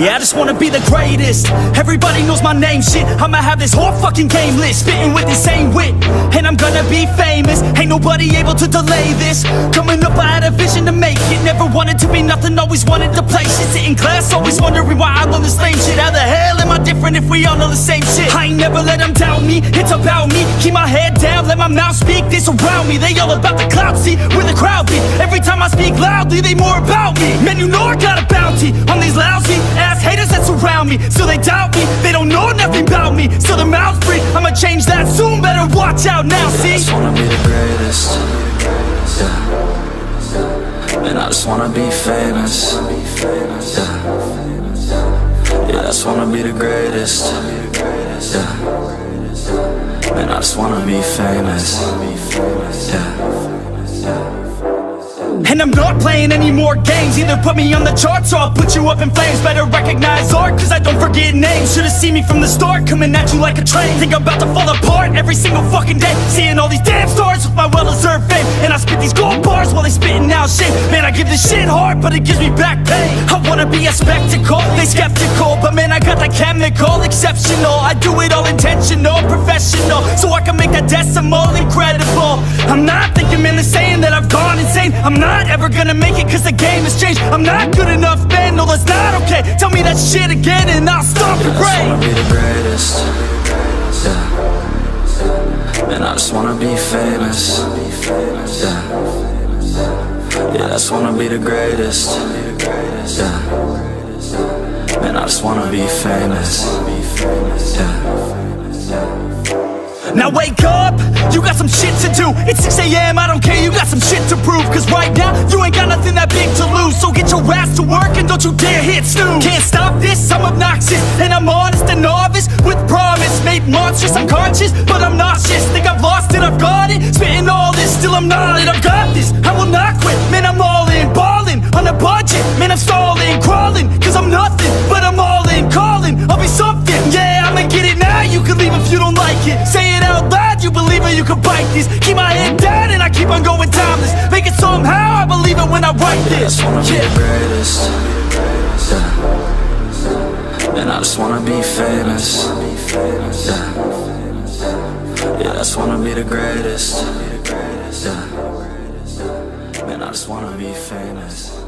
Yeah, I just wanna be the greatest. Everybody knows my name, shit. I'ma have this whole fucking game list, spitting with insane wit, and I'm gonna be famous. Ain't nobody able to delay this. Coming up, I had a vision to make it. Never wanted to be nothing, always wanted to play shit. Sit in class, always wondering why I love this lame shit. How the hell am I different if we all know the same shit? I ain't never let them doubt me, it's about me. Keep my head down, let my mouth speak. This around me, they all about the clout, see where the crowd be. Every time I speak loudly, they more about me. Man, you know I got a bounty on these lousy ass haters that surround me. So they doubt me, they don't know nothing about me. So their mouth's free, I'ma change that soon. Better watch out now, see? I just wanna be the greatest, yeah. And I just wanna be famous, yeah. Yeah, I just wanna be the greatest, yeah. And I just wanna be famous, yeah. And I'm not playing any more games. Either put me on the charts or I'll put you up in flames. Better recognize art, cause I don't forget names. Should've seen me from the start, coming at you like a train. Think I'm about to fall apart every single fucking day. Seeing all these damn stars with my well-deserved fame. And I spit these gold bars while they spitting out shit. Man, I give this shit hard, but it gives me back pain. I wanna be a spectacle, they skeptical. But man, I got that chemical, exceptional. I do it all intentional, professional. So I can make that decimal incredible. I'm not thinking, man, they're saying that I've gone insane. I'm not ever gonna make it cause the game has changed. I'm not good enough, man, no that's not okay. Tell me that shit again and I'll stop your brain. I just wanna be the greatest, yeah. And I just wanna be famous, yeah. Yeah, I just wanna be the greatest, yeah. And I just wanna be famous, yeah. Now wake up, you got some shit to do. It's 6 AM, I don't care, you got some shit to prove. Cause right now, you ain't got nothing that big to lose. So get your ass to work and don't you dare hit snooze. Can't stop this, I'm obnoxious. And I'm honest and novice with promise. Made monstrous, I'm conscious, but I'm nauseous. Think I've lost it, I've got it. Spitting all this, still I'm not it. I've got this, I will not quit. Man, I'm all in, ballin' on a budget. Man, I'm stalling, crawling, cause I'm nothing. But I'm all in, calling, I'll be something. Yeah, I'ma get it now, you can leave if you don't like it. Say it out loud, you believe it, you can bite this. Keep my head down and I keep on going timeless. Make it somehow, I believe it when I write this. I just wanna be the greatest, yeah. And I just wanna be famous, yeah. Yeah, I just wanna be the greatest, yeah. And I just wanna be famous.